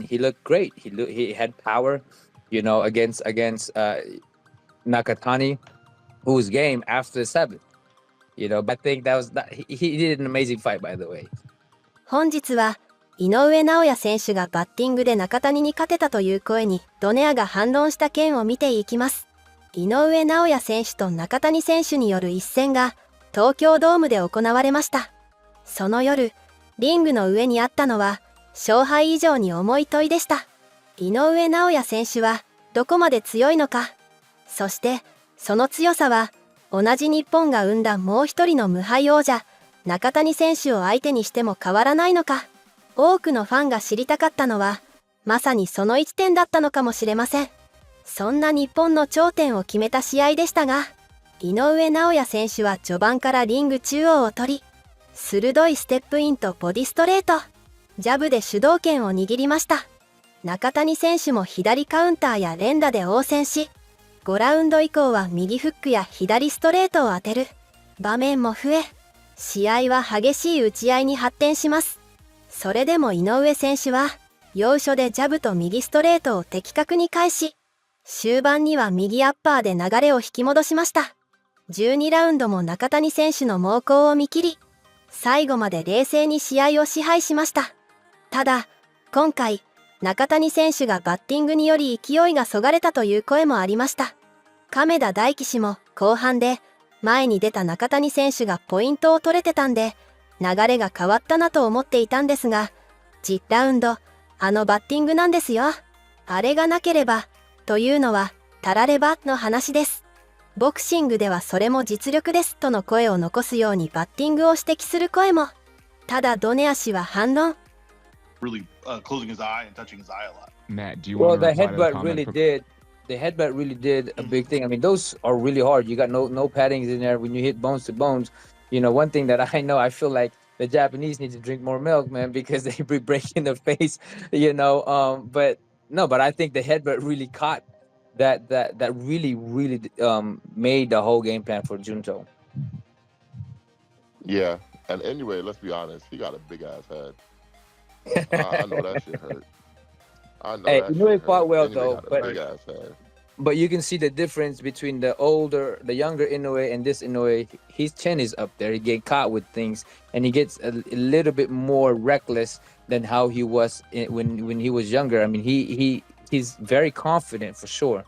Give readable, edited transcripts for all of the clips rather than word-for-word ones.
he looked great. He had power, against Nakatani, who was game after the 7th. But I think he did an amazing fight, by the way. 本日は井上尚弥選手がバッティングで中谷に勝てたという声にドネアが反論した件を見ていきます。井上尚弥選手と中谷選手による一戦が東京ドームで行われました。その夜、リングの上にあったのは勝敗以上に重い問いでした。井上尚弥選手はどこまで強いのか、そしてその強さは同じ日本が生んだもう一人の無敗王者中谷選手を相手にしても変わらないのか。多くのファンが知りたかったのはまさにその一点だったのかもしれません。そんな日本の頂点を決めた試合でしたが、井上尚弥選手は序盤からリング中央を取り、鋭いステップインとボディストレート、ジャブで主導権を握りました。中谷選手も左カウンターや連打で応戦し、5ラウンド以降は右フックや左ストレートを当てる場面も増え、試合は激しい打ち合いに発展します。それでも井上選手は要所でジャブと右ストレートを的確に返し、終盤には右アッパーで流れを引き戻しました。12ラウンドも中谷選手の猛攻を見切り、最後まで冷静に試合を支配しました。ただ、今回、中谷選手がバッティングにより勢いがそがれたという声もありました。亀田大輝氏も後半で前に出た中谷選手がポイントを取れてたんで、流れが変わったなと思っていたんですが、10ラウンド、バッティングなんですよ。あれがなければ、というのは、たらればの話です。ボクシングではそれも実力ですとの声を残すようにバッティングを指摘する声も。ただドネア氏は反論。Really closing his eye and touching his eye a lot. Matt, do you want to reply to the comment? The headbutt really did a big thing. I mean, those are really hard. You got no paddings in there when you hit bones to bones. One thing that I know, I feel like the Japanese need to drink more milk, man, because they be breaking the face, but I think the headbutt really caught that really made the whole game plan for Junto. Yeah, and anyway, let's be honest, he got a big ass head. I know that shit hurt. I know Hey, that shit he fought hurt. well Anyway, though, got a but big ass head. you can see the difference between the younger Inoue and this Inoue. His chin is up there. He get caught with things, and he gets a little bit more reckless than how he was when he was younger. I mean, he's very confident for sure,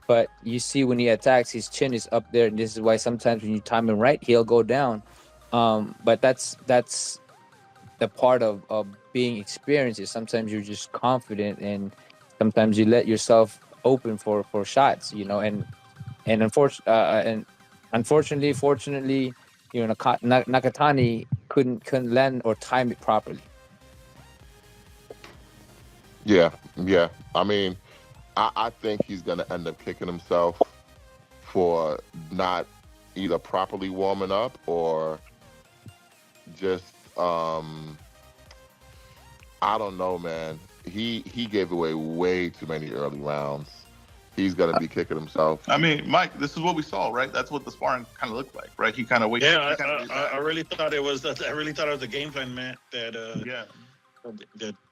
but you see when he attacks, his chin is up there, and this is why sometimes when you time him right, he'll go down. But that's the part of being experienced. Is sometimes you're just confident, and sometimes you let yourself open for shots, and unfortunately, fortunately, Nakatani couldn't land or time it properly. Yeah. I mean, I think he's gonna end up kicking himself for not either properly warming up or just I don't know, man. He gave away way too many early rounds. He's gonna be kicking himself. I mean, Mike, this is what we saw, right? That's what the sparring kind of looked like, right? He kind of waited. Yeah, I really thought it was. I really thought it was a game plan, Matt.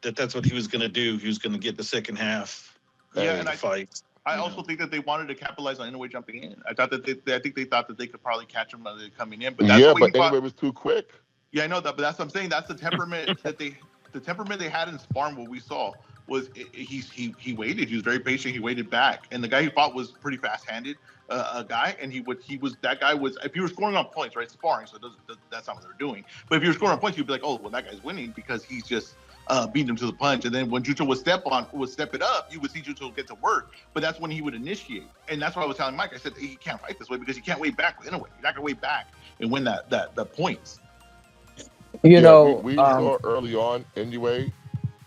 That's what he was gonna do. He was gonna get the second half. And the fight. I also think that they wanted to capitalize on Inoue jumping in. I think they thought that they could probably catch him coming in, but that's but Inoue was too quick. Yeah, I know that, but that's what I'm saying. That's the temperament the temperament they had in sparring. What we saw was he waited. He was very patient. He waited back, and the guy he fought was pretty fast-handed guy. And that guy was if you were scoring on points, right? Sparring, so that's not what they're doing. But if you were scoring on points, you'd be like, oh, well, that guy's winning because he's just beating him to the punch. And then when Juto would step it up, you would see Juto get to work. But that's when he would initiate, and that's why I was telling Mike. I said he can't fight this way because you can't wait back in a way. You're not gonna wait back and win the points. We saw early on anyway,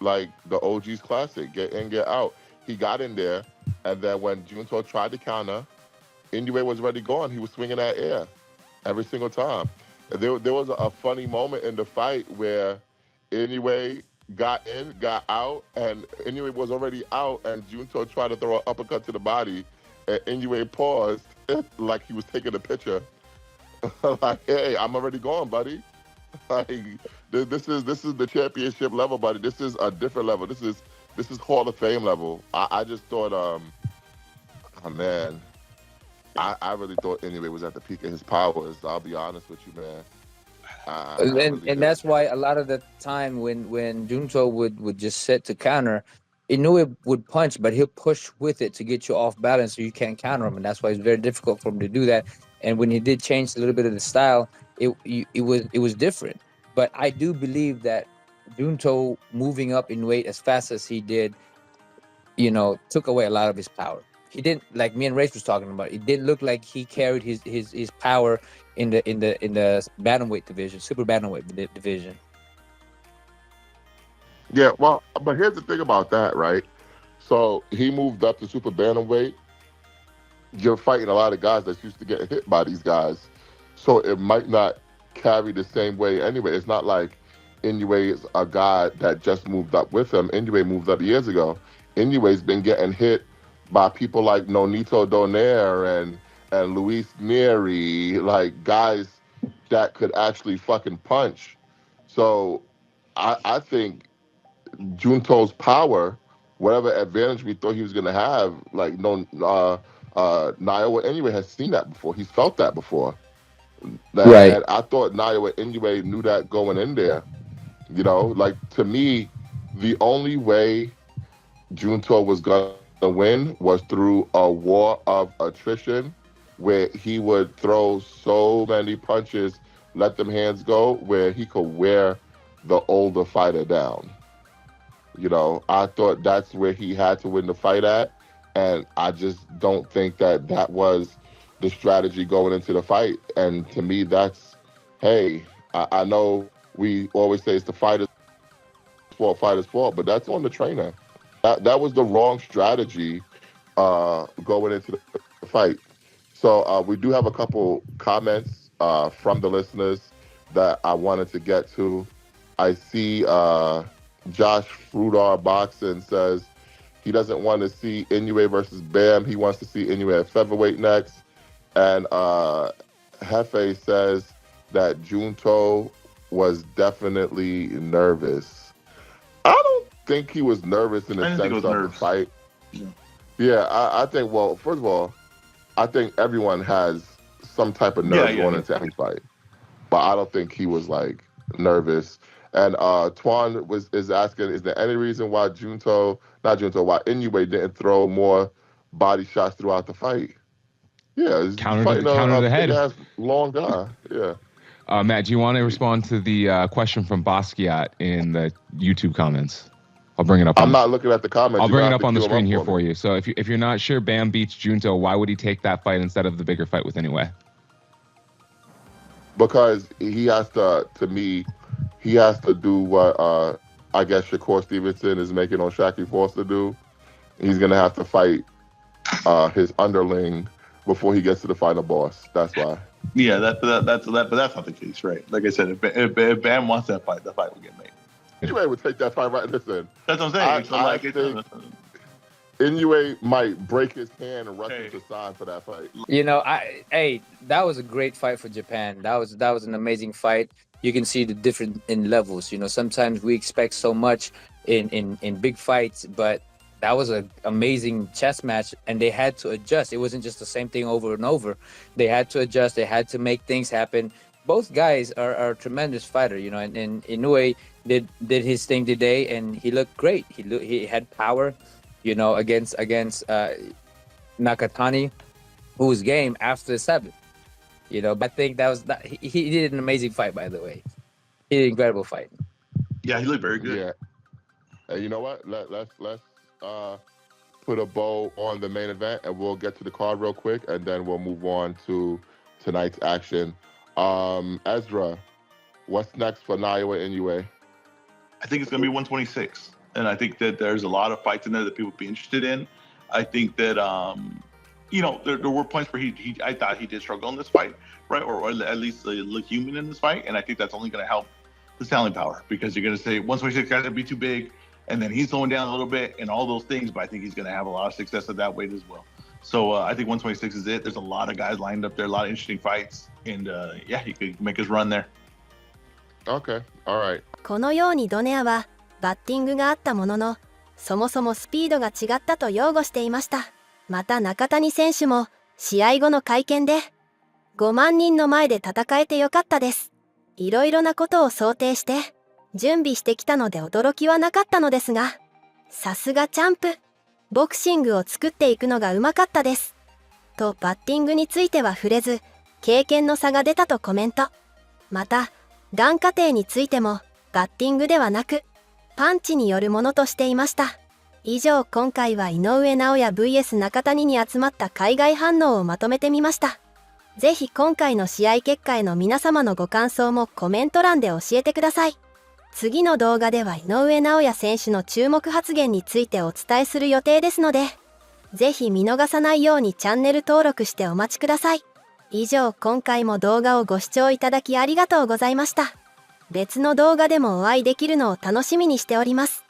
like the OG's classic, get in, get out. He got in there, and then when Junto tried to counter, Inoue was already gone. He was swinging that air every single time. There was a funny moment in the fight where Inoue got in, got out, and Inoue was already out, and Junto tried to throw an uppercut to the body, and Inoue paused like he was taking a picture. Like, hey, I'm already gone, buddy. Like, this is the championship level, buddy. This is a different level. This is this is Hall of Fame level. I just thought, oh man, I really thought Inoue was at the peak of his powers. I'll be honest with you, man. And that's why a lot of the time when Junto would just set to counter, Inoue would punch, but he'll push with it to get you off balance so you can't counter him, and that's why it's very difficult for him to do that. And when he did change a little bit of the style, it was different. But I do believe that Junto moving up in weight as fast as he did, took away a lot of his power. He didn't, like me and Race was talking about, it didn't look like he carried his power in the bantamweight division, super bantamweight division. Yeah, well, but here's the thing about that, right? So he moved up to super bantamweight. You're fighting a lot of guys that's used to getting hit by these guys, so it might not carry the same way anyway. It's not like Inoue is a guy that just moved up with him. Inoue moved up years ago. Inoue's been getting hit by people like Nonito Donaire and Luis Neri, like guys that could actually fucking punch. So I think Junto's power, whatever advantage we thought he was going to have, like Naoya Inoue has seen that before. He's felt that before. Right. And I thought Naoya Inoue knew that going in there. Like, to me, the only way Junto was going to win was through a war of attrition, where he would throw so many punches, let them hands go, where he could wear the older fighter down. I thought that's where he had to win the fight at, and I just don't think that was the strategy going into the fight. And to me, that's, hey, I know we always say it's the fighter's fault, but that's on the trainer. That was the wrong strategy going into the fight. So we do have a couple comments from the listeners that I wanted to get to. I see Josh Frudar Boxing says he doesn't want to see Inoue versus Bam. He wants to see Inoue at featherweight next. And Hefe says that Junto was definitely nervous. I don't think he was nervous in the sense of the fight. Yeah, I think, well, first of all, I think everyone has some type of nerves going into any fight. But I don't think he was, like, nervous. And Twan is asking, is there any reason why why Inoue didn't throw more body shots throughout the fight? Yeah, he's counter the head. Big-ass long guy. Yeah. Matt, do you want to respond to the question from Basquiat in the YouTube comments? I'll bring it up. I'm not looking at the comments. I'll bring it up on the screen here for you. So if you're not sure Bam beats Junto, why would he take that fight instead of the bigger fight with Inoue? Because he has to do what I guess Shakur Stevenson is making on Shaqy Foster do. He's gonna have to fight his underling before he gets to the final boss. That's why. Yeah, but that's not the case, right? Like I said, if Bam wants that fight will get made. Inoue would take that fight right. Listen, that's what I'm saying. I think Inoue might break his hand and rush him to sign for that fight. That was a great fight for Japan. That was an amazing fight. You can see the difference in levels. Sometimes we expect so much in big fights, but that was an amazing chess match, and they had to adjust. It wasn't just the same thing over and over. They had to adjust. They had to make things happen. Both guys are a tremendous fighter, and Inoue did his thing today, and he looked great. He had power, against Nakatani, who was game after the 7th. But I think he did an amazing fight, by the way. He did an incredible fight. Yeah, he looked very good. Yeah. And you know what? Let's put a bow on the main event, and we'll get to the card real quick, and then we'll move on to tonight's action. Ezra, what's next for Naoya Inoue? I think it's going to be 126, and I think that there's a lot of fights in there that people would be interested in. I think that there were points where I thought he did struggle in this fight, right, or at least look human in this fight, and I think that's only going to help the styling power, because you're going to say 126 guys would be too big, and then he's slowing down a little bit and all those things, but I think he's going to have a lot of success at that weight as well. So I think 126 is it. There's a lot of guys lined up there, a lot of interesting fights, and he could make his run there. Okay, all right. このようにドネアはバッティングがあったものの、そもそもスピードが違ったと擁護していました。また中谷選手も試合後の会見で、5万人の前で戦えてよかったです。いろいろなことを想定して準備してきたので驚きはなかったのですが、さすがチャンプ。ボクシングを作っていくのがうまかったです。とバッティングについては触れず、経験の差が出たとコメント。また、がん過程についてもバッティングではなく、パンチによるものとしていました。以上、今回は井上尚弥 vs 中谷に集まった海外反応をまとめてみました。ぜひ今回の試合結果への皆様のご感想もコメント欄で教えてください。次の動画では井上尚弥選手の注目発言についてお伝えする予定ですので、ぜひ見逃さないようにチャンネル登録してお待ちください。以上、今回も動画をご視聴いただきありがとうございました。別の動画でもお会いできるのを楽しみにしております。